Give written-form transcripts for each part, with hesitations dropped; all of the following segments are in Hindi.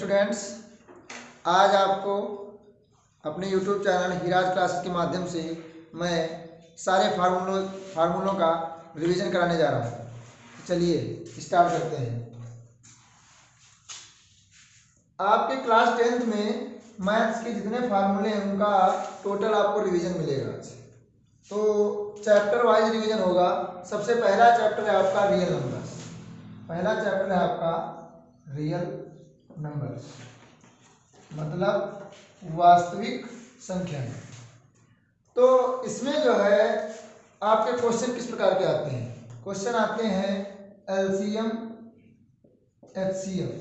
स्टूडेंट्स, आज आपको अपने YouTube चैनल हीराज क्लासेस के माध्यम से मैं सारे फार्मूलों का रिवीजन कराने जा रहा हूँ। चलिए स्टार्ट करते हैं। आपके क्लास 10th में मैथ्स के जितने फार्मूले हैं उनका टोटल आपको रिवीजन मिलेगा। तो चैप्टर वाइज रिवीजन होगा। सबसे पहला चैप्टर है आपका रियल नंबर्स। पहला चैप्टर है आपका रियल नंबर्स, मतलब वास्तविक संख्याएं। तो इसमें जो है आपके क्वेश्चन किस प्रकार के आते हैं? क्वेश्चन आते हैं एलसीएम, एचसीएफ,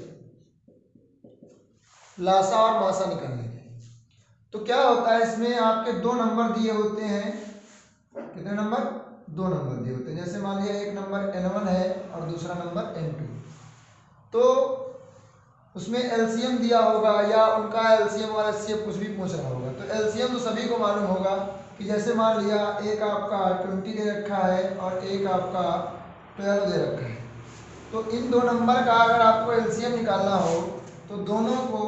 लासा और मासा निकालने के। तो क्या होता है, इसमें आपके दो नंबर दिए होते हैं। कितने नंबर? दो नंबर दिए होते हैं। जैसे मान लिया एक नंबर n1 है और दूसरा नंबर n2। तो उसमें एलसीएम दिया होगा या उनका एलसीएम और एचसीएफ कुछ भी पूछ रहा होगा। तो एलसीएम तो सभी को मालूम होगा कि जैसे मान लिया एक आपका 20 दे रखा है और एक आपका 12 दे रखा है। तो इन दो नंबर का अगर आपको एलसीएम निकालना हो तो दोनों को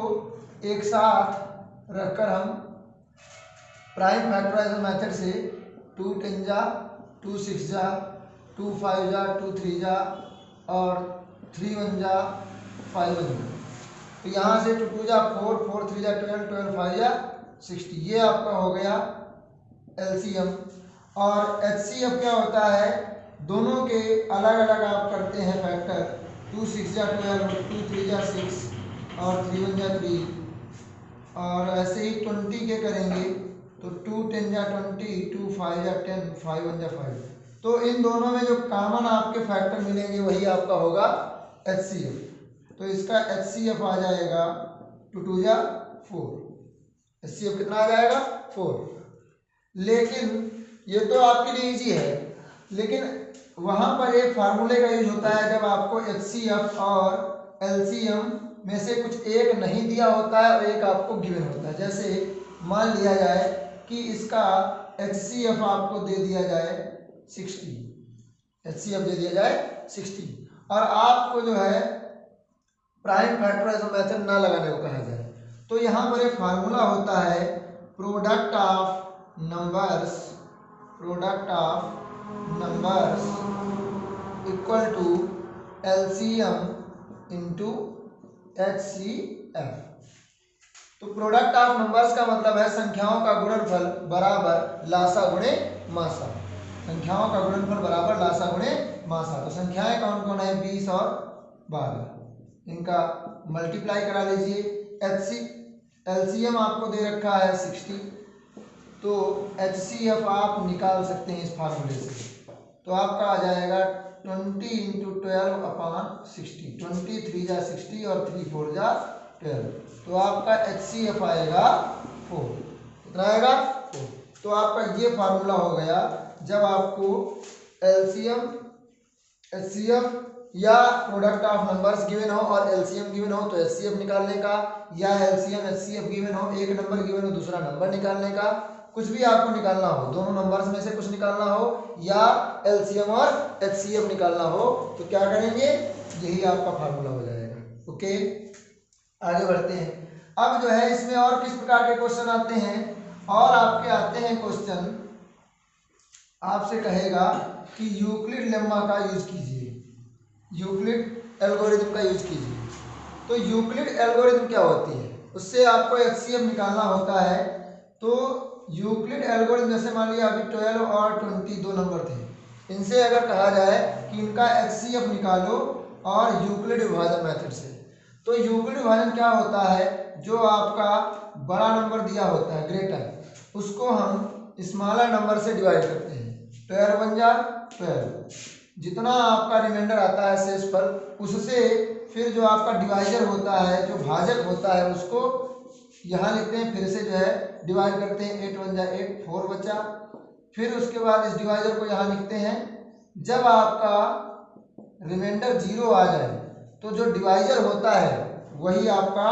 एक साथ रखकर हम प्राइम फैक्टराइजेशन मेथड से 2 10 जा, 2 6 जा, 2 5 जा, 2 3 जा और 3 1 जा, 5 1 जा। तो यहाँ से 2 2 जा 4, 4 3 जा 12, 12 5 जा 60। ये आपका हो गया एलसीएम। और एचसीएफ क्या होता है, दोनों के अलग अलग आप करते हैं फैक्टर। 2 6 जा 12, 2 3 जा 6 और 3 1 जा 3। और ऐसे ही 20 के करेंगे तो 2 10 जा 20, 2 5 जा 10, 5 1 जा 5। तो इन दोनों में जो कॉमन आपके फैक्टर मिलेंगे वही आपका होगा एचसीएफ। तो इसका एचसीएफ आ जाएगा 2 2 जा 4। एचसीएफ कितना आ जाएगा? 4। लेकिन ये तो आपके लिए इजी है, लेकिन वहां पर एक फार्मूले का यूज होता है जब आपको एचसीएफ और एलसीएम में से कुछ एक नहीं दिया होता है और एक आपको गिवन होता है। जैसे मान लिया जाए कि इसका एचसीएफ आपको दे दिया जाए 60, एचसीएफ दे दिया जाए 60 और आपको जो है प्राइम फैक्टराइजेशन मेथड ना लगाने को कहा जाए। तो यहाँ पर एक फार्मूला होता है product of numbers, product of numbers equal to LCM into HCF. तो प्रोडक्ट ऑफ नंबर्स का मतलब है संख्याओं का गुणनफल बराबर लासा गुणे मासा। संख्याओं का गुणनफल बराबर लासा गुणे मासा। तो संख्याएं कौन कौन है? 20 और 12। इनका मल्टीप्लाई करा लीजिए। एलसीएम आपको दे रखा है 60, तो एचसीएफ आप निकाल सकते हैं इस फार्मूले से। तो आपका आ जाएगा 20 इंटू 12 अपान 60। 20 3 जा 60 और 3 4 जा 12। तो आपका एचसीएफ आएगा 4। कितना आएगा? 4। तो आपका ये फार्मूला हो गया जब आपको एलसीएम, एचसीएफ या प्रोडक्ट ऑफ नंबर्स गिवन हो और एलसीएम गिवन हो तो एचसीएफ निकालने का, या एलसीएम एचसीएफ गिवन हो, एक नंबर गिवन हो दूसरा नंबर निकालने का। कुछ भी आपको निकालना हो, दोनों नंबर्स में से कुछ निकालना हो या एलसीएम और एचसीएफ निकालना हो तो क्या करेंगे? यही आपका फार्मूला हो जाएगा। ओके, आगे बढ़ते हैं। अब जो है इसमें और किस प्रकार के क्वेश्चन आते हैं? और आपके आते हैं क्वेश्चन, आपसे कहेगा कि यूक्लिड लेम्मा का यूज कीजिए, यूक्लिड एल्गोरिथम का यूज कीजिए। तो यूक्लिड एल्गोरिथम क्या होती है? उससे आपको एचसीएफ निकालना होता है। तो यूक्लिड एल्गोरिथम जैसे मान लिया अभी 12 और 20 दो नंबर थे, इनसे अगर कहा जाए कि इनका एचसीएफ निकालो और यूक्लिड विभाजन मेथड से, तो यूक्लिड विभाजन क्या होता है, जो आपका बड़ा नंबर दिया होता है ग्रेटर, उसको हम स्मॉलर नंबर से डिवाइड करते हैं। 12 1 जा 12, जितना आपका रिमाइंडर आता है शेष पर, उससे फिर जो आपका डिवाइजर होता है, जो भाजक होता है, उसको यहाँ लिखते हैं। फिर से जो है डिवाइड करते हैं। 8 1 जा 8, 4 बचा। फिर उसके बाद इस डिवाइजर को यहाँ लिखते हैं। जब आपका रिमाइंडर 0 आ जाए तो जो डिवाइजर होता है वही आपका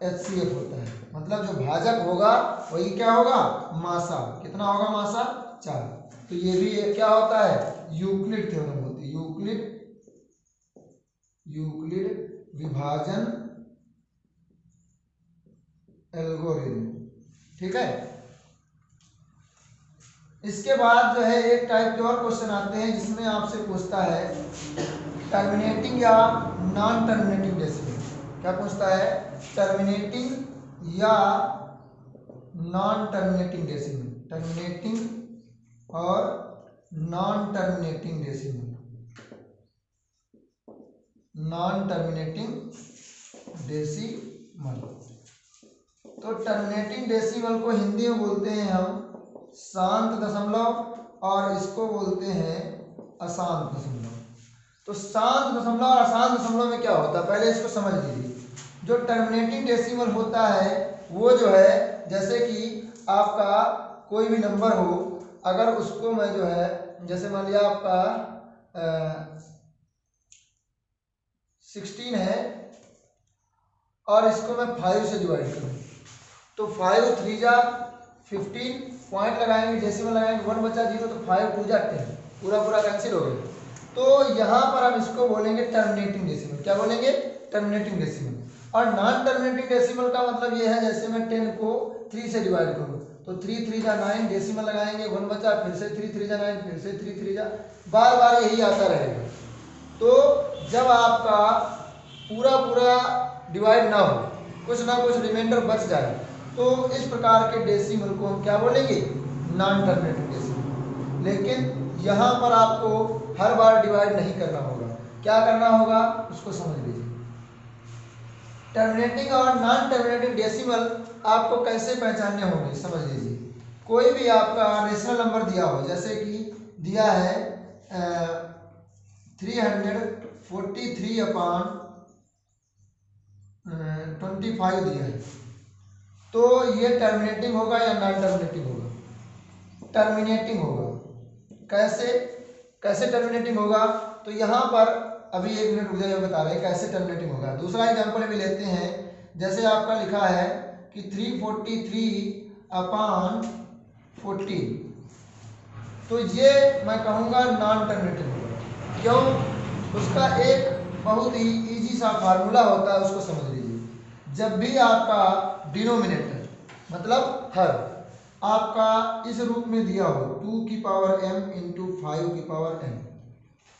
एचसीएफ होता है, मतलब जो भाजक होगा वही क्या होगा? मासा। कितना होगा मासा? 4। तो ये भी एक क्या होता है? यूक्लिड थ्योरम होती है। यूक्लिड विभाजन एल्गोरिदम। ठीक है, इसके बाद जो है एक टाइप के और क्वेश्चन आते हैं जिसमें आपसे पूछता है टर्मिनेटिंग या नॉन टर्मिनेटिंग डेसिमल। क्या पूछता है? टर्मिनेटिंग या नॉन टर्मिनेटिंग डेसिमल, टर्मिनेटिंग और non terminating decimal, non terminating decimal. तो टर्मिनेटिंग डेसिमल को हिंदी में बोलते हैं हम शांत दशमलव और इसको बोलते हैं अशांत दशमलव। तो शांत दशमलव और अशांत दशमलव में क्या होता है पहले इसको समझ लीजिए। जो टर्मिनेटिंग डेसिमल होता है वो जो है जैसे कि आपका कोई भी नंबर हो, अगर उसको मैं जो है जैसे मान लिया आपका 16 है और इसको मैं 5 से डिवाइड करूँ तो 5 3 जा 15, पॉइंट लगाएंगे डेसिमल लगाएंगे 1 बचा 0 तो 5 2 जा 10, पूरा पूरा कैंसिल हो गया। तो यहाँ पर हम इसको बोलेंगे टर्मिनेटिंग डेसिमल। क्या बोलेंगे? Terminating decimal. और नॉन टर्मिनेटिंग डेसिमल का मतलब ये है जैसे मैं 10 को 3 से डिवाइड करूँ तो 3 3 जा 9, डेसिमल लगाएंगे 1 बचा, फिर से 3 3 जा 9, फिर से 3 3 जा, बार बार यही आता रहेगा। तो जब आपका पूरा पूरा डिवाइड ना हो, कुछ ना कुछ रिमाइंडर बच जाए, तो इस प्रकार के डेसिमल को हम क्या बोलेंगे? Non terminating decimal. लेकिन यहाँ पर आपको हर बार डिवाइड नहीं करना होगा। क्या करना होगा उसको समझ लीजिए। टर्मिनेटिंग और नॉन टर्मिनेटिंग डेसिमल आपको कैसे पहचानने होंगे समझ लीजिए। कोई भी आपका रेशनल नंबर दिया हो, जैसे कि दिया है 343/25 दिया है, तो ये टर्मिनेटिंग होगा या नॉन टर्मिनेटिंग होगा? टर्मिनेटिंग होगा। कैसे कैसे टर्मिनेटिंग होगा? तो यहाँ पर अभी 1 मिनट रुक जाइए, बता रहे हैं कैसे टर्मिनेटिंग होगा। दूसरा एग्जांपल भी लेते हैं, जैसे आपका लिखा है कि 343/14, तो ये मैं कहूँगा नॉन टर्मिनेटिंग होगा। क्यों? उसका एक बहुत ही इजी सा फार्मूला होता है, उसको समझ लीजिए। जब भी आपका डिनोमिनेटर मतलब हर आपका इस रूप में दिया हो 2 की पावर m इंटू 5 की पावर n,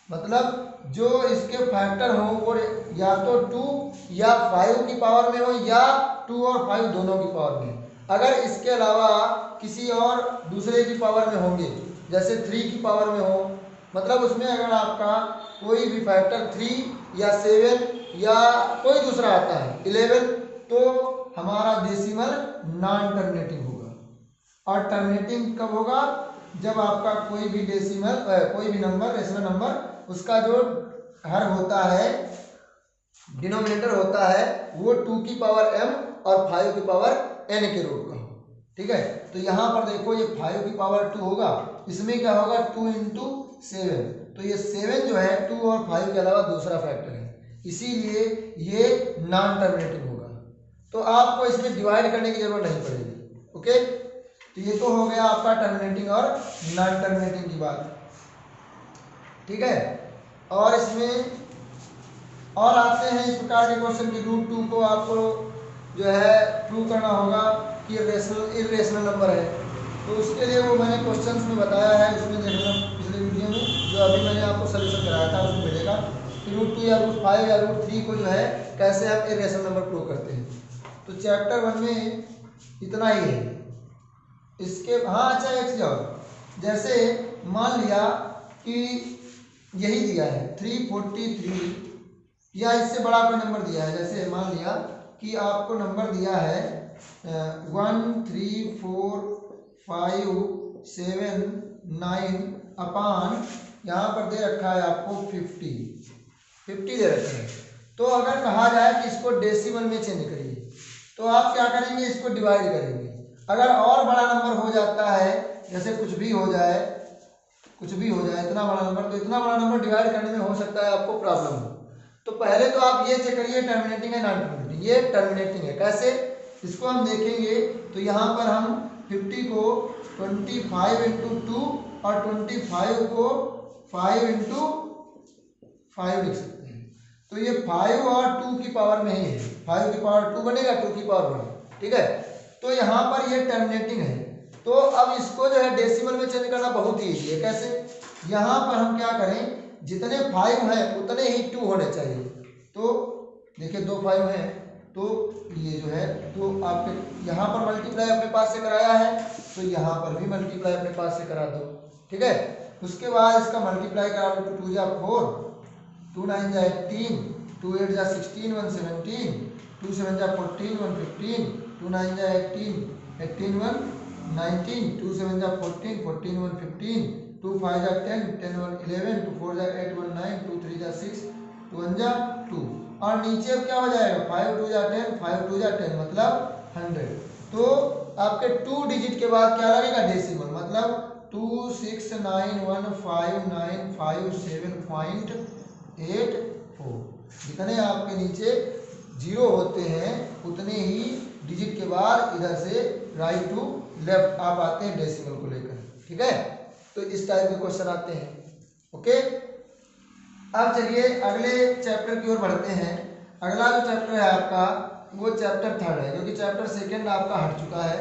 मतलब जो इसके फैक्टर हो वो या तो 2 या 5 की पावर में हो या 2 और 5 दोनों की पावर में। अगर इसके अलावा किसी और दूसरे की पावर में होंगे, जैसे 3 की पावर में हो, मतलब उसमें अगर आपका कोई भी फैक्टर 3 या 7 या कोई दूसरा आता है 11, तो हमारा डेसिमल नॉन टर्मिनेटिंग होगा। और टर्मिनेटिंग कब होगा? जब आपका कोई भी डेसिमल कोई भी नंबर रेशनल नंबर उसका जो हर होता है डिनोमिनेटर होता है वो 2 की पावर m और 5 की पावर n के रूप का हो। ठीक है, तो यहाँ पर देखो ये 5 की पावर 2 होगा, इसमें क्या होगा 2 इंटू 7, तो ये 7 जो है 2 और 5 के अलावा दूसरा फैक्टर है, इसीलिए ये नॉन टर्मिनेटिंग होगा। तो आपको इसमें डिवाइड करने की जरूरत नहीं पड़ेगी। ओके, तो ये तो हो गया आपका टर्मिनेटिंग और नॉन टर्मिनेटिंग की बात। ठीक है, और इसमें और आते हैं इस प्रकार के क्वेश्चन की √2 को आपको जो है प्रूव करना होगा कि इरेशनल नंबर है। तो उसके लिए वो मैंने क्वेश्चंस में बताया है, उसमें देखना पिछले वीडियो में जो अभी मैंने आपको सोल्यूशन कराया था उसमें मिलेगा कि √2 या √5 या √3 को जो है कैसे हम इरेशनल नंबर प्रूव करते हैं। तो चैप्टर 1 में इतना ही है। इसके अच्छा एक चीज और, जैसे मान लिया कि यही दिया है 343 या इससे बड़ा कोई नंबर दिया है, जैसे मान लिया कि आपको नंबर दिया है 1 3 4 5 7 9 अपान यहाँ पर दे रखा है आपको 50 दे रखा है। तो अगर कहा जाए कि इसको डेसिमल में चेंज करिए, तो आप क्या करेंगे? इसको डिवाइड करेंगे। अगर और बड़ा नंबर हो जाता है, जैसे कुछ भी हो जाए इतना बड़ा नंबर, तो इतना बड़ा नंबर डिवाइड करने में हो सकता है आपको प्रॉब्लम हो। तो पहले तो आप ये चेक करिए टर्मिनेटिंग है नॉन टर्मिनेटिंग। ये टर्मिनेटिंग है, कैसे इसको हम देखेंगे तो यहाँ पर हम 50 को 25 इंटू 2 और 25 को 5 इंटू 5 लिख सकते हैं। तो ये 5 और 2 की पावर में ही है, 5 की पावर 2 बनेगा, 2 की पावर 1। ठीक है। तो यहाँ पर ये टर्मिनेटिंग है, तो अब इसको जो है डेसिमल में चेंज करना बहुत ही ईजी है। कैसे? यहाँ पर हम क्या करें, जितने 5 हैं उतने ही 2 होने चाहिए। तो देखिए 2 5 हैं, तो ये जो है तो आपके यहाँ पर मल्टीप्लाई अपने पास से कराया है, तो यहाँ पर भी मल्टीप्लाई अपने पास से करा दो, ठीक है। उसके बाद इसका मल्टीप्लाई करा दो, तो 2 जा 4, 2 9 जा 18, 2 8 जा 16, 1 17, 2 7 जा 14, 1 15, 2 9 जा 18, 18 1 19, 2 7 जा 14, 14 1 15, 2 5 जा 10, 10 1 11, 2 4 जा 8, 1 9, 2 3 जा 6, 2 1 जा 2, और नीचे अब क्या हो जाएगा, 5 2 जा 10, 5 2 जा 10 मतलब 100। तो आपके 2 डिजिट के बाद क्या लगेगा, डेसिमल, मतलब 2 6 9 1 5 9 5 7.84। जितने आपके नीचे जीरो होते हैं उतने ही डिजिट के बाद इधर से राइट टू लेफ्ट आप आते हैं डेसिमल को लेकर, ठीक है। तो इस टाइप के क्वेश्चन आते हैं, ओके। अब चलिए अगले चैप्टर की ओर बढ़ते हैं। अगला जो चैप्टर है आपका वो चैप्टर 3 है, क्योंकि चैप्टर 2 आपका हट चुका है।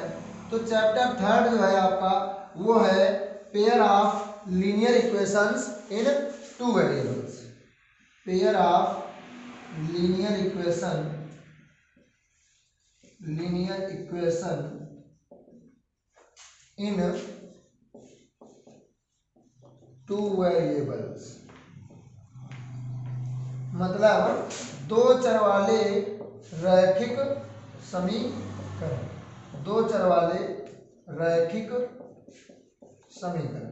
तो चैप्टर 3 जो है आपका वो है pair of linear equations in 2 variables. Pair of linear equation in 2 variables, मतलब 2 चर वाले रैखिक समीकरण, 2 चर वाले रैखिक समीकरण।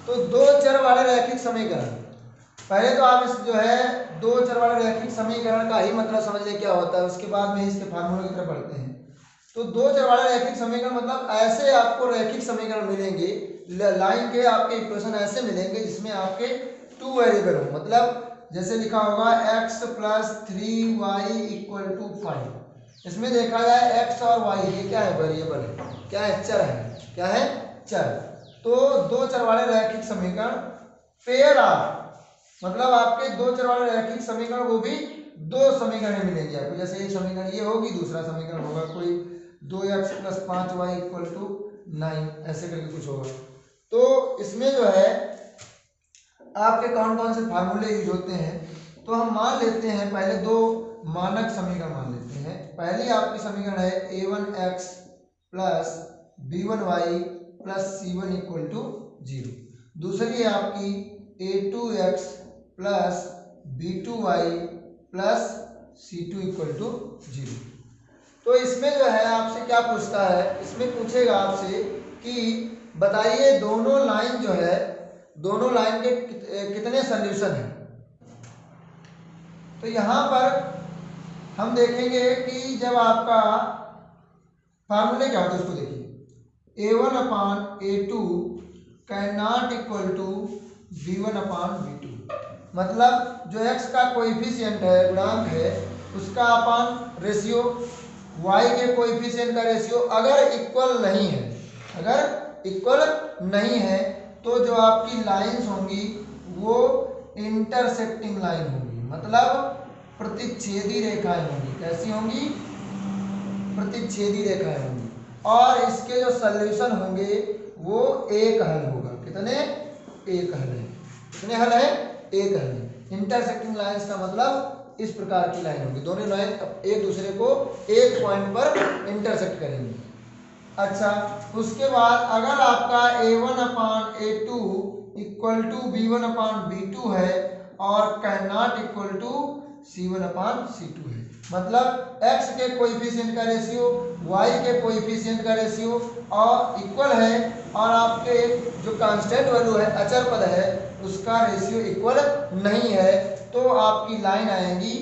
तो 2 चर वाले रैखिक समीकरण, पहले तो आप इस जो है 2 चर वाले रैखिक समीकरण का ही मतलब समझ ले क्या होता है, उसके बाद में इसके फार्मूले की तरफ बढ़ते हैं। तो 2 चर वाले रैखिक समीकरण मतलब ऐसे आपको रैखिक समीकरण मिलेंगे, लाइन के आपके इक्वेशन ऐसे मिलेंगे जिसमें आपके 2 वेरिएबल हो, मतलब जैसे लिखा होगा x + 3y = 5। इसमें देखा जाए x और y ये क्या है, वेरिएबल है, क्या है, चर है, क्या है, चर। तो 2 चर वाले रैखिक समीकरण पेयर ऑफ, मतलब आपके 2 चर वाले रैखिक समीकरण वो भी 2 समीकरण मिलेंगे आपको। जैसे एक समीकरण ये होगी, दूसरा समीकरण होगा कोई 2x + 5y = 9, ऐसे करके कुछ होगा। तो इसमें जो है आपके कौन कौन से फार्मूले यूज होते हैं, तो हम मान लेते हैं पहले 2 मानक समीकरण मान लेते हैं। पहली आपकी समीकरण है a1x + b1y + c1 = 0। दूसरी है आपकी a2x + b2y + c2 = 0। तो इसमें जो है आपसे क्या पूछता है, इसमें पूछेगा आपसे कि बताइए दोनों लाइन जो है, दोनों लाइन के कितने सॉल्यूशन हैं। तो यहाँ पर हम देखेंगे कि जब आपका फार्मूले क्या होता है उसको देखिए, a1/a2 कैन नॉट = b1/b2, मतलब जो x का कोएफिशिएंट है, गुणांक है, उसका अपान रेशियो, y के कोएफिशिएंट का रेशियो अगर इक्वल नहीं है, अगर इक्वल नहीं है तो जो आपकी लाइंस होंगी वो इंटरसेक्टिंग लाइन होंगी, मतलब प्रतिच्छेदी रेखाएं होंगी। कैसी होंगी, प्रतिच्छेदी रेखाएं होंगी। और इसके जो सॉल्यूशन होंगे वो एक हल होगा। कितने, एक हल है। कितने हल है, एक हल है। इंटरसेक्टिंग लाइंस का मतलब इस प्रकार की लाइन होगी, दोनों लाइन एक दूसरे को एक पॉइंट पर इंटरसेक्ट करेंगे। अच्छा, उसके बाद अगर आपका a1/a2 = b1/b2 है और कैन नॉट = c1/c2 है, मतलब x के कोएफिशिएंट का रेशियो y के कोएफिशिएंट का रेशियो और इक्वल है, और आपके जो कांस्टेंट वैल्यू है, अचर पद है, उसका रेशियो इक्वल नहीं है, तो आपकी लाइन आएंगी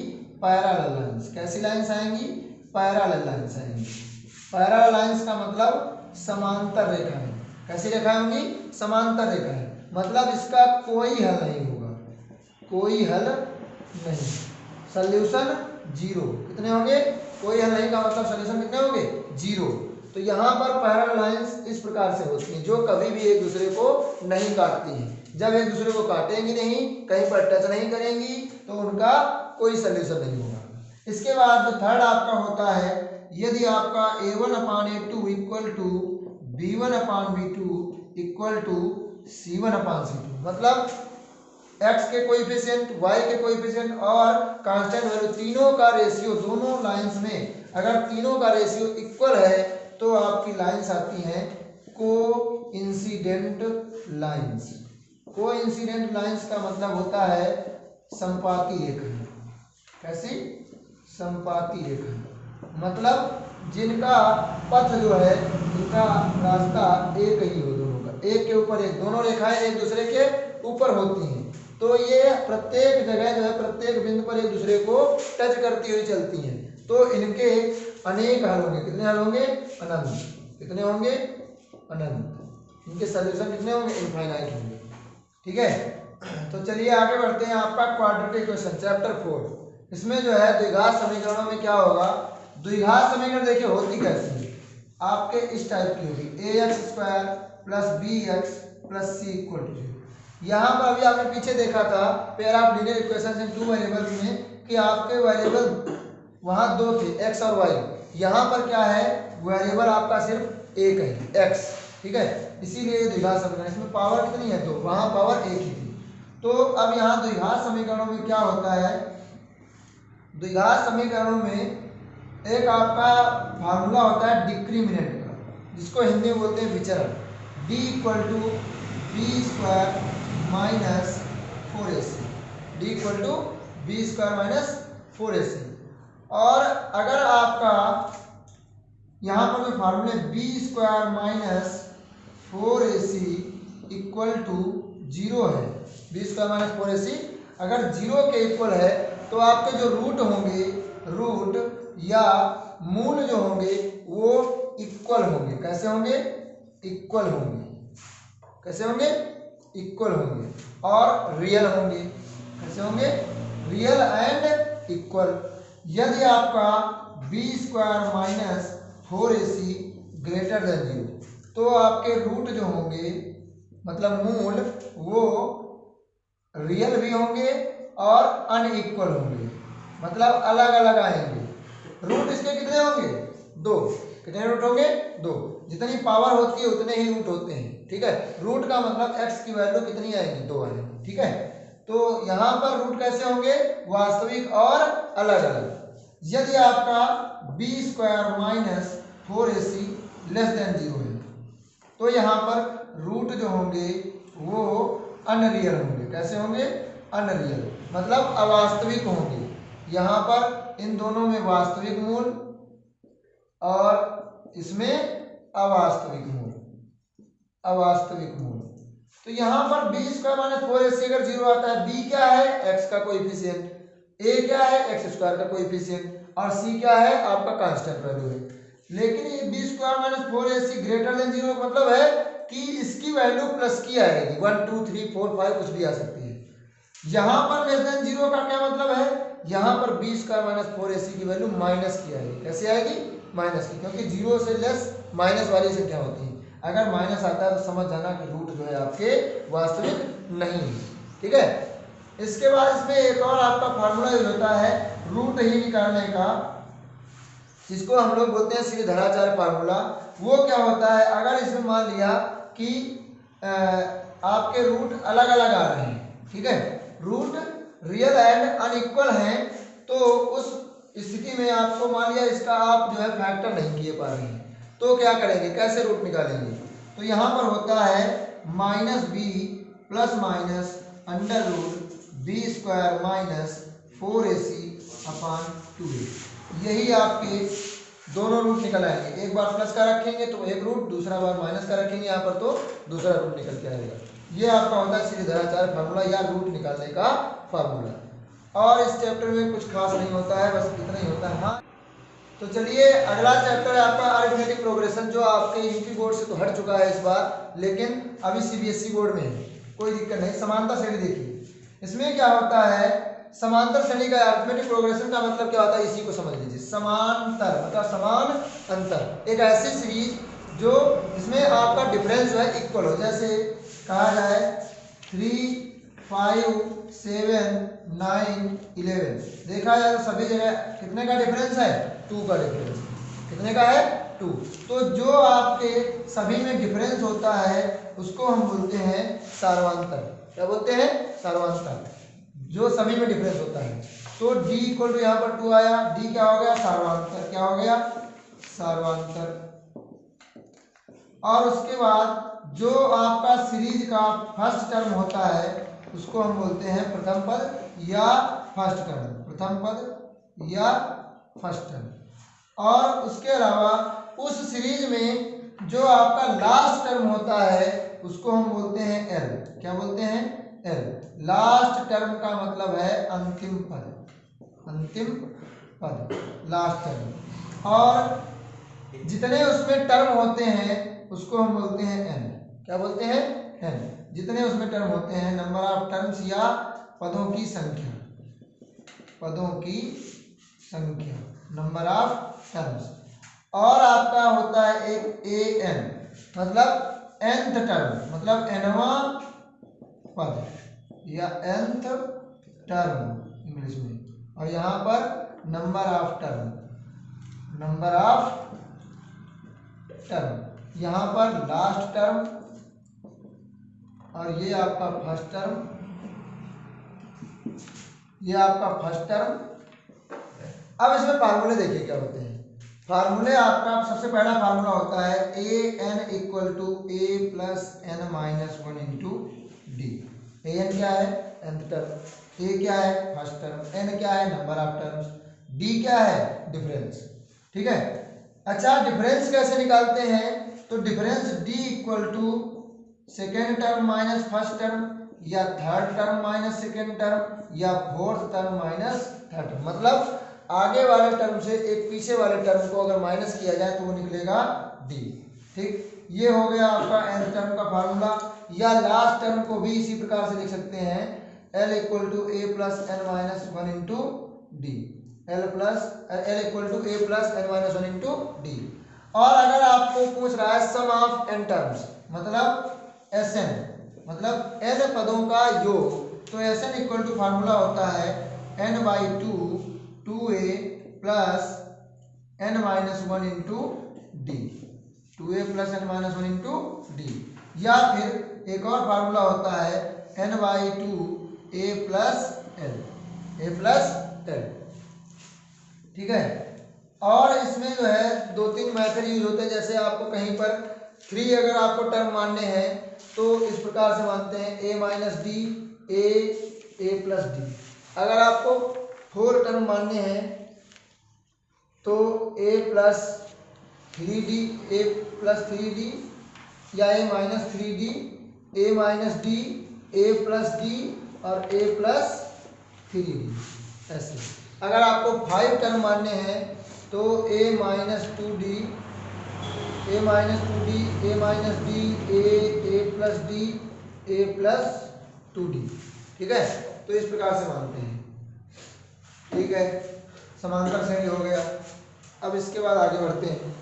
पैरेलल लाइंस। कैसी लाइंस आएंगी, पैरेलल लाइंस आएंगी। पैरेलल लाइंस का मतलब समांतर रेखा है। कैसी रेखाएं होंगी, समांतर रेखा है, मतलब इसका कोई हल नहीं होगा, कोई हल नहीं। सॉल्यूशन 0। कितने होंगे, कोई हल नहीं का मतलब सॉल्यूशन कितने होंगे, 0। तो यहाँ पर पैरेलल लाइंस इस प्रकार से होती हैं जो कभी भी एक दूसरे को नहीं काटती हैं। जब एक दूसरे को काटेंगी नहीं, कहीं पर टच नहीं करेंगी, तो उनका कोई सॉल्यूशन नहीं होगा। इसके बाद जो थर्ड आपका होता है, यदि आपका a1/a2 equal to b1/b2 equal to c1/c2, मतलब x के कोएफिशिएंट, y के कोएफिशिएंट और कांस्टेंट वैल्यू तीनों का रेशियो दोनों लाइंस में अगर तीनों का रेशियो इक्वल है तो आपकी लाइंस आती हैं कोइंसिडेंट लाइंस। कोइंसिडेंट लाइंस का मतलब होता है संपाती रेखा। कैसी? संपाती रेखा, मतलब जिनका पथ जो है, जिनका रास्ता एक ही हो, दोनों का एक के ऊपर एक, दोनों रेखाएं एक दूसरे के ऊपर होती हैं, तो ये प्रत्येक जगह जो है, प्रत्येक बिंदु पर एक दूसरे को टच करती हुई चलती हैं, तो इनके अनेक हल होंगे। कितने हल होंगे? अनंत। कितने होंगे? अनंत। इनके सॉल्यूशन कितने होंगे? इनफाइनाइट होंगे। ठीक है, तो चलिए आगे बढ़ते हैं। आपका क्वाड्रेटिक इक्वेशन चैप्टर 4, इसमें जो है द्विघात समीकरणों में क्या होगा? द्विघात समीकरण देखिए होती कैसी है, आपके इस टाइप की होगी, ax² + bx + c = 0। यहाँ पर अभी आपने पीछे देखा था pair of linear equation in two variable में कि आपके वेरिएबल वहाँ दो थे, x और y। यहाँ पर क्या है? वेरिएबल आपका सिर्फ एक है, x। ठीक है, इसीलिए द्विघात समीकरण, इसमें पावर कितनी है? 2, वहाँ पावर एक ही थी। तो अब यहाँ द्विघात समीकरणों में क्या होता है? द्विघात समीकरणों में एक आपका फार्मूला होता है डिक्रीमिनेंट का, जिसको हिंदी में बोलते हैं विचरण। d = b² - 4ac, d = b² - 4ac। और अगर आपका यहाँ पर जो फार्मूले b² - 4ac = 0 है, b² - 4ac अगर 0 के इक्वल है तो आपके जो रूट होंगे, रूट या मूल जो होंगे वो इक्वल होंगे। कैसे होंगे? इक्वल होंगे। कैसे होंगे? इक्वल होंगे और रियल होंगे। कैसे होंगे? Real and equal. यदि आपका b² - 4ac ग्रेटर देन 0 तो आपके रूट जो होंगे, मतलब मूल, वो रियल भी होंगे और अनइक्वल होंगे, मतलब अलग अलग आएंगे। रूट इसके कितने होंगे? 2। कितने रूट होंगे? 2। जितनी पावर होती है उतने ही रूट होते हैं। ठीक है, रूट का मतलब x की वैल्यू कितनी आएगी? 2 आएगी। ठीक है, तो यहाँ पर रूट कैसे होंगे? वास्तविक और अलग अलग। यदि आपका b² - 4ac <0 है तो यहाँ पर रूट जो होंगे वो अनरियल होंगे। कैसे होंगे? अनरियल, मतलब अवास्तविक होंगे। यहाँ पर इन दोनों में वास्तविक मूल और इसमें अवास्तविक मूल। अवास्तविक मूल, तो यहाँ पर b² - 4ac अगर 0 आता है, b क्या है? x का कोएफिशिएंट, a क्या है? x² का कोएफिशिएंट, और c क्या है? आपका कांस्टेंट वैल्यू है। लेकिन ये b² - 4ac ग्रेटर देन 0 का मतलब है कि इसकी वैल्यू प्लस की आएगी, 1 2 3 4 5 कुछ भी आ सकती है। यहाँ पर लेस देन 0 का क्या मतलब है? यहाँ पर b² - 4ac की वैल्यू माइनस की आएगी। कैसे आएगी? माइनस की, क्योंकि 0 से लेस माइनस वाली संख्या होती है। अगर माइनस आता है तो समझ जाना कि रूट जो है आपके वास्तविक नहीं है। ठीक है, इसके बाद इसमें एक और आपका फार्मूला यूज होता है रूट ही निकालने का, जिसको हम लोग बोलते हैं श्रीधराचार्य फार्मूला। वो क्या होता है? अगर इसमें मान लिया कि आपके रूट अलग अलग आ रहे हैं, ठीक है, रूट रियल एंड अनइक्वल हैं, तो उस स्थिति में आपको मान लिया इसका आप जो है फैक्टर नहीं किए पा रहे हैं, तो क्या करेंगे? कैसे रूट निकालेंगे? तो यहाँ पर होता है -b ± √b² - 4ac/2a। यही आपके दोनों रूट निकल आएंगे। एक बार प्लस का रखेंगे तो एक रूट, दूसरा बार माइनस का रखेंगे यहाँ पर तो दूसरा रूट निकल के आएगा। ये आपका होता है श्रीधराचार्य फार्मूला या रूट निकालने का फार्मूला। और इस चैप्टर में कुछ खास नहीं होता है, बस इतना ही होता है। हाँ, तो चलिए अगला चैप्टर है आपका अरिथमेटिक प्रोग्रेशन, जो आपके यूपी बोर्ड से तो हट चुका है इस बार, लेकिन अभी सीबीएसई बोर्ड में है, कोई दिक्कत नहीं। समांतर श्रेणी देखिए, इसमें क्या होता है? समांतर श्रेणी का अरिथमेटिक प्रोग्रेशन का मतलब क्या होता है? इसी को समझ लीजिए। समांतर मतलब समान अंतर, एक ऐसी सीरीज जो इसमें आपका डिफरेंस जो है इक्वल हो। जैसे कहा जाए 3 5, 7, 9, 11 देखा जाए तो सभी जगह कितने का डिफरेंस है? 2 का डिफरेंस। कितने का है? 2। तो जो आपके सभी में डिफरेंस होता है उसको हम बोलते हैं सार्वंतर। क्या बोलते हैं? सार्वंतर। जो सभी में डिफरेंस होता है। तो d इक्वल टू यहाँ पर 2 आया, d क्या हो गया? सार्वंतर। क्या हो गया? सार्वंतर। और उसके बाद जो आपका सीरीज का फर्स्ट टर्म होता है उसको हम बोलते हैं प्रथम पद या फर्स्ट टर्म। प्रथम पद या फर्स्ट टर्म। और उसके अलावा उस सीरीज में जो आपका लास्ट टर्म होता है उसको हम बोलते हैं एल। क्या बोलते हैं? एल। लास्ट टर्म का मतलब है अंतिम पद। अंतिम पद, लास्ट टर्म। और जितने उसमें टर्म होते हैं उसको हम बोलते हैं एन। क्या बोलते हैं? एन। जितने उसमें टर्म होते हैं, नंबर ऑफ टर्म्स या पदों की संख्या। पदों की संख्या, नंबर ऑफ टर्म्स। और आपका होता है एक ए एन, मतलब nth टर्म, मतलब nवां पद या nth टर्म इंग्लिश में। और यहाँ पर number of term, number of term. यहाँ पर लास्ट टर्म और ये आपका फर्स्ट टर्म, ये आपका फर्स्ट टर्म। अब इसमें फार्मूले देखिए क्या होते हैं। फार्मूले आपका सबसे पहला फार्मूला होता है A N equal to A plus N minus 1 into D. A N क्या है? nth term. ए क्या है? First term. एन क्या है? Number of terms. डी क्या है? डिफरेंस। ठीक है। अच्छा, डिफरेंस कैसे निकालते हैं? तो difference D equal to second term minus first term, या third term minus second term, या fourth term minus third term. मतलब आगे वाले टर्म से एक पीछे वाले टर्म को अगर माइनस किया जाए तो वो निकलेगा डी। ठीक, ये हो गया आपका nth टर्म का फार्मूला। या लास्ट टर्म को भी इसी प्रकार से लिख सकते हैं, L equal to A plus N minus 1 into D. L equal to A plus N minus 1 into D. और अगर आपको पूछ रहा है सम ऑफ एन टर्म्स, मतलब एस एन, मतलब एन पदों का योग, तो S N equal to formula होता है N by 2a plus N minus 1 into D. 2a plus N minus 1 into D. या फिर एक और फार्मूला होता है N by 2a plus L, A plus L. ठीक है। और इसमें जो है 2-3 मेथड यूज होते हैं। जैसे आपको कहीं पर 3 अगर आपको टर्म मानने हैं तो इस प्रकार से मानते हैं ए माइनस डी, ए प्लस डी। अगर आपको 4 टर्म मानने हैं तो a plus 3d, A plus 3d, या a minus 3d, a minus D, A plus D और a प्लस 3d। ऐसे अगर आपको 5 टर्म मानने हैं तो a minus 2d, a minus 2d, a minus D, A plus D, A plus 2d। ठीक है। तो इस प्रकार से मानते हैं। ठीक है, समांतर श्रेणी हो गया। अब इसके बाद आगे बढ़ते हैं।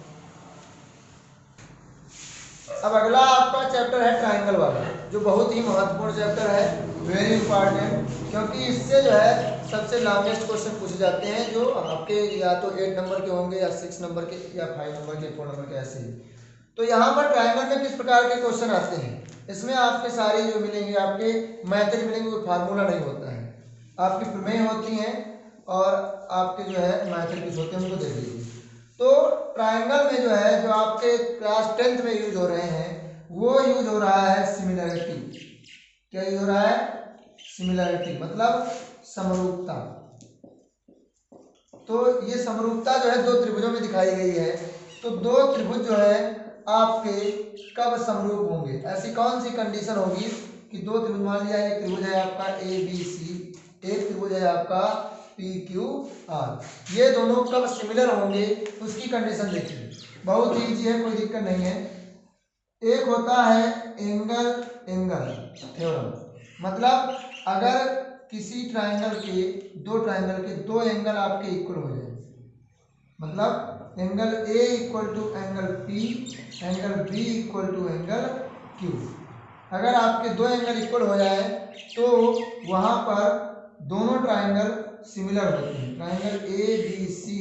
अब अगला आपका चैप्टर है ट्रायंगल वाला, जो बहुत ही महत्वपूर्ण चैप्टर है, वेरी इंपॉर्टेंट, क्योंकि इससे जो है सबसे लॉन्गेस्ट क्वेश्चन पूछे जाते हैं, जो आपके या तो 8 नंबर के होंगे, या 6 नंबर के, या 5 नंबर के, 4 नंबर के, ऐसे ही। तो यहाँ पर ट्रायंगल में किस प्रकार के क्वेश्चन आते हैं, इसमें आपके सारे जो मिलेंगे, आपके मैथड मिलेंगे, कोई फार्मूला नहीं होता है, आपकी प्रमेय होती हैं और आपके जो है मैथड कुछ होते हैं, उनको देख लीजिए। तो ट्रायंगल में जो है, जो आपके क्लास 10th में यूज हो रहे हैं, वो यूज हो रहा है सिमिलरिटी। क्या यूज हो रहा है? सिमिलरिटी, मतलब समरूपता। तो ये समरूपता जो है 2 त्रिभुजों में दिखाई गई है। तो 2 त्रिभुज जो है आपके कब समरूप होंगे? ऐसी कौन सी कंडीशन होगी कि 2 त्रिभुज, मान लिया एक त्रिभुज है आपका ए बी सी, एक त्रिभुज है आपका पी क्यू आर, ये दोनों कब सिमिलर होंगे उसकी कंडीशन देखिए। बहुत ईजी है, कोई दिक्कत नहीं है। एक होता है एंगल थ्योरम, मतलब अगर किसी ट्रायंगल के, 2 ट्रायंगल के 2 एंगल आपके इक्वल हो जाए, मतलब angle A equal to angle P, angle B equal to angle Q, अगर आपके दो एंगल इक्वल हो जाए तो वहां पर दोनों ट्राइंगल सिमिलर होते हैं। Triangle A B C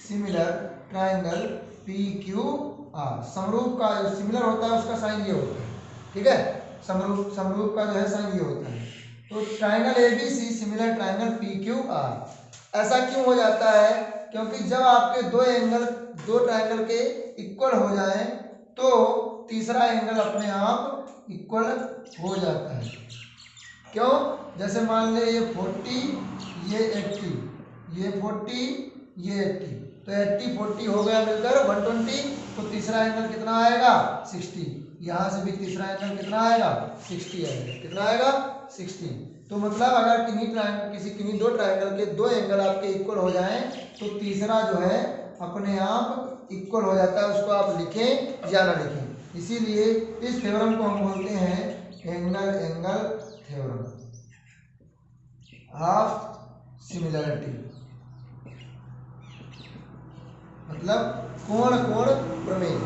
similar, triangle P Q R. समरूप का जो सिमिलर होता है उसका साइन ये होता है, ठीक है। समरूप का जो है साइन ये होता है। तो triangle A B C similar triangle P Q R. ऐसा क्यों हो जाता है? क्योंकि जब आपके दो ट्राइंगल के इक्वल हो जाएं तो तीसरा एंगल अपने आप इक्वल हो जाता है। क्यों? जैसे मान ले ये 40 ये 80, ये 40 ये 80, तो 80 40 हो गया मिलकर 120, तो तीसरा एंगल कितना आएगा? 60। यहाँ से भी तीसरा एंगल कितना आएगा? 60 आएगा। कितना आएगा? 60। तो मतलब अगर किन्हीं दो ट्राइंगल के दो एंगल आपके इक्वल हो जाएं तो तीसरा जो है अपने आप इक्वल हो जाता है। उसको आप लिखें या ना लिखें, इसीलिए इस थ्योरम को हम बोलते हैं angle angle theorem of similarity, मतलब कोण कोण प्रमेय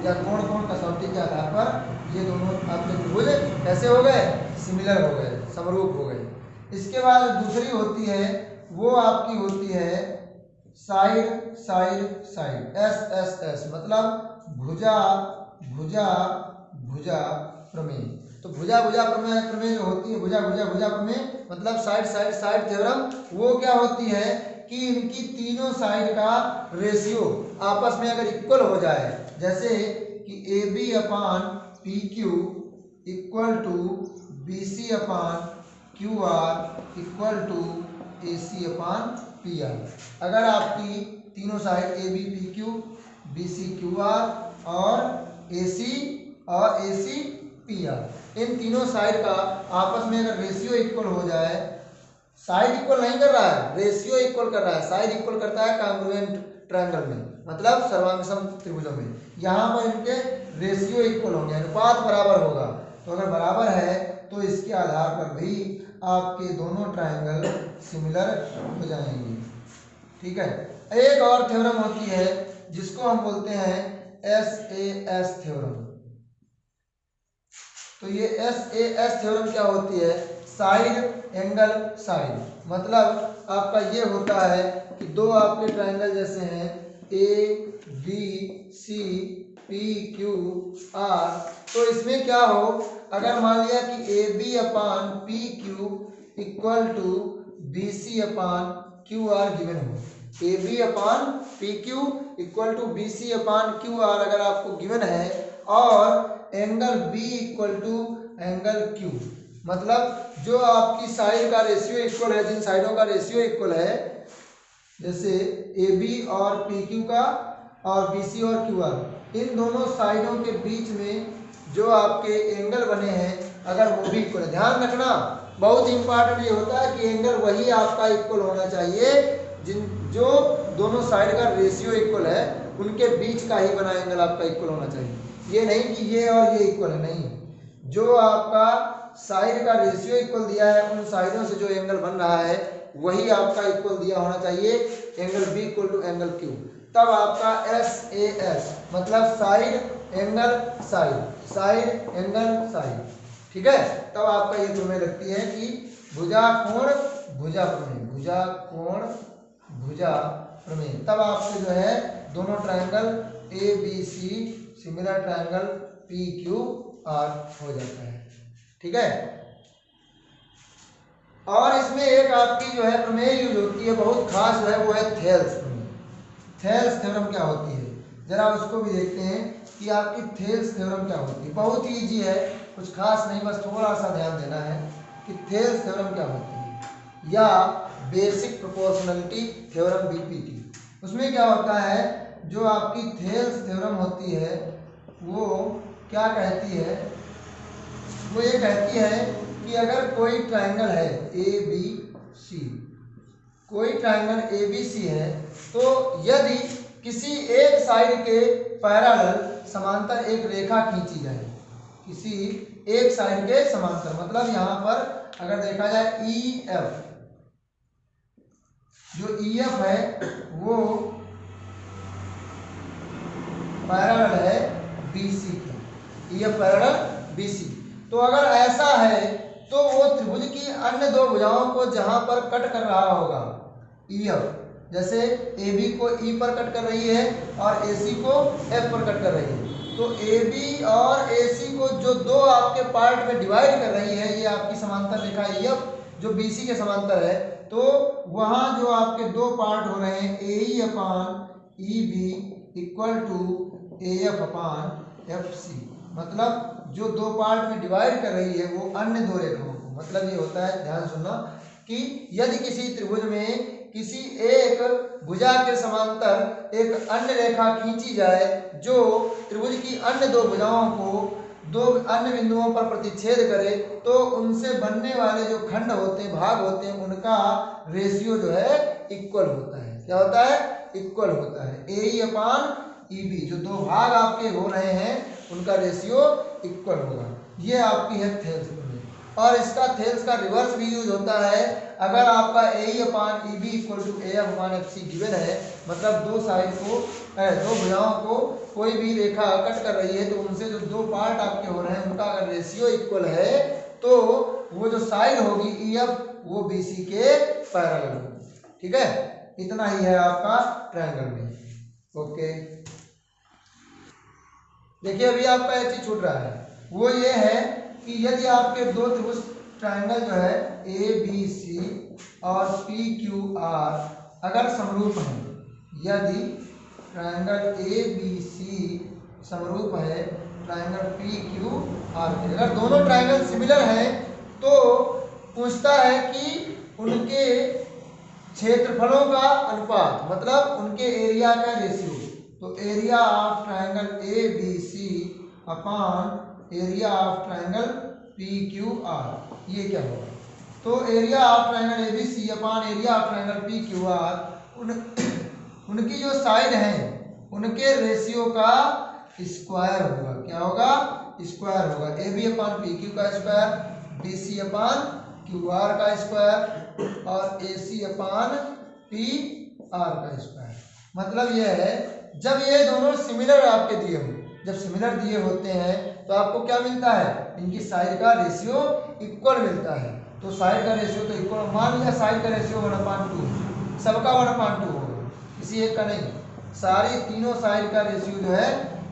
या कोण कोण कसौटी के आधार पर ये दोनों आपके त्रिभुज कैसे हो गए? सिमिलर हो गए, समरूप हो गए। इसके बाद दूसरी होती है, वो आपकी होती है side side side, S S S, मतलब भुजा भुजा भुजा प्रमेय। तो भुजा भुजा प्रमेय जो होती है, भुजा भुजा भुजा प्रमेय मतलब साइड साइड साइड थ्योरम, वो क्या होती है कि इनकी तीनों साइड का रेशियो आपस में अगर इक्वल हो जाए, जैसे कि A B upon P Q equal to B C upon Q R equal to A C upon P R. अगर आपकी तीनों side A B P Q B C Q R और ए सी पी आर, इन तीनों साइड का आपस में अगर रेशियो इक्वल हो जाए, साइड इक्वल नहीं कर रहा है, रेशियो इक्वल कर रहा है। साइड इक्वल करता है कांग्रुएंट ट्रायंगल में, मतलब सर्वांगसम त्रिभुजों में। यहाँ पर इनके रेशियो इक्वल होंगे, अनुपात बराबर होगा। तो अगर बराबर है तो इसके आधार पर भी आपके दोनों ट्रायंगल सिमिलर हो जाएंगे, ठीक है। एक और थ्योरम होती है जिसको हम बोलते हैं SAS थ्योरम। तो ये SAS थ्योरम क्या होती है? साइड एंगल साइड, मतलब आपका ये होता है कि दो आपके ट्रायंगल जैसे हैं A B C P Q R, तो इसमें क्या हो, अगर मान लिया कि A B upon P Q equal to B C upon Q R given हो, A B upon P Q equal to B C upon Q R अगर आपको गिवन है, और angle B equal to angle Q, मतलब जो आपकी साइड का रेशियो इक्वल है, जिन साइडों का रेशियो इक्वल है, जैसे ए बी और पी क्यू का और बी सी और क्यू आर, इन दोनों साइडों के बीच में जो आपके एंगल बने हैं अगर वो भी इक्वल है। ध्यान रखना, बहुत इंपॉर्टेंट ये होता है कि एंगल वही आपका इक्वल होना चाहिए जो दोनों साइड का रेशियो इक्वल है, उनके बीच का ही बना एंगल आपका इक्वल होना चाहिए। ये नहीं कि ये और ये इक्वल है, नहीं, जो आपका साइड का रेशियो इक्वल दिया है उन साइडों से जो एंगल बन रहा है वही आपका इक्वल दिया होना चाहिए, angle B equal to angle Q. तब आपका SAS मतलब side angle side, side angle side, ठीक है। तब आपका ये प्रमेय लगती है कि भुजा कोण भुजा प्रमेय, भुजा कोण भुजा प्रमेय। तब आपके जो है दोनों triangle A B C similar triangle P Q R हो जाता है, ठीक है। और इसमें एक आपकी जो है प्रमेय यूज होती है बहुत खास जो है, वो है थेल्स प्रमेय। थेल्स थ्योरम क्या होती है, जरा उसको भी देखते हैं कि आपकी थेल्स थ्योरम क्या होती है। बहुत ही ईजी है, कुछ खास नहीं, बस थोड़ा सा ध्यान देना है कि थेल्स थ्योरम क्या होती है, या बेसिक प्रोपोर्शनलिटी थ्योरम BPT। उसमें क्या होता है, जो आपकी थेल्स थ्योरम होती है वो क्या कहती है, वो ये कहती है कि अगर कोई ट्रायंगल है ABC, कोई ट्रायंगल ABC है, तो यदि किसी एक साइड के पैरेलल समांतर एक रेखा खींची जाए, किसी एक साइड के समांतर, मतलब यहाँ पर अगर देखा जाए EF, जो EF है वो पैरेलल है BC के, EF पैरेलल BC, तो अगर ऐसा है तो वो त्रिभुज की अन्य दो भुजाओं को जहां पर कट कर रहा होगा EF, जैसे AB को E पर कट कर रही है और AC को F पर कट कर रही है, तो AB और AC को जो दो आपके पार्ट में डिवाइड कर रही है, ये आपकी समांतर रेखा EF जो BC के समांतर है, तो वहां जो आपके दो पार्ट हो रहे हैं AE upon EB equal to AF upon FC, मतलब जो दो पार्ट में डिवाइड कर रही है वो अन्य दो रेखाओं को, मतलब ये होता है, ध्यान सुनना, कि यदि किसी त्रिभुज में किसी एक भुजा के समांतर एक अन्य रेखा खींची जाए जो त्रिभुज की अन्य दो भुजाओं को दो अन्य बिंदुओं पर प्रतिच्छेद करे, तो उनसे बनने वाले जो खंड होते हैं, भाग होते हैं, उनका रेशियो जो है इक्वल होता है। क्या होता है? इक्वल होता है। AE अपान EB, जो दो भाग आपके हो रहे हैं उनका रेशियो इक्वल होगा। ये आपकी है थेल्स में। और इसका थेल्स का रिवर्स भी यूज होता है। अगर आपका AE upon EB equal to AF upon FC given है, मतलब दो साइड को, दो भुजाओं को कोई भी रेखा कट कर रही है, तो उनसे जो दो पार्ट आपके हो रहे हैं उनका अगर रेशियो इक्वल है, तो वो जो साइड होगी EF वो BC के पैरेलल होगी। ठीक है, इतना ही है आपका ट्रायंगल में। ओके, देखिए अभी आपका एक चीज छूट रहा है, वो ये है कि यदि आपके दो त्रिभुज ट्रायंगल जो है ABC और PQR अगर समरूप हैं, यदि ट्रायंगल ABC समरूप है ट्रायंगल PQR के, अगर दोनों ट्रायंगल सिमिलर हैं तो पूछता है कि उनके क्षेत्रफलों का अनुपात, मतलब उनके एरिया का रेशियो। तो area of triangle ABC upon area of triangle PQR, ये क्या होगा? तो area of triangle ABC upon area of triangle PQR उनकी जो साइड हैं उनके रेशियो का स्क्वायर होगा। क्या होगा? स्क्वायर होगा। AB अपान PQ का स्क्वायर, BC अपान QR का स्क्वायर और AC अपान PR का स्क्वायर। मतलब यह है, जब ये दोनों सिमिलर आपके दिए हों, जब सिमिलर दिए होते हैं तो आपको क्या मिलता है? इनकी साइड का रेशियो इक्वल मिलता है। तो साइड का रेशियो तो इक्वल, मान लिया साइड का रेशियो 1/2, सबका 1/2 होगा, किसी एक का नहीं, सारी तीनों साइड का रेशियो जो है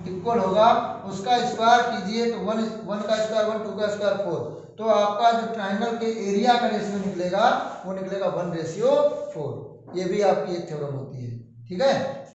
इक्वल होगा। उसका स्क्वायर कीजिए तो 1 का स्क्वायर 1, 2 का स्क्वायर 4, तो आपका जो ट्रायंगल के एरिया का रेशियो निकलेगा वो निकलेगा 1/4। ये भी आपकी एक थ्योरम होती है। ठीक है।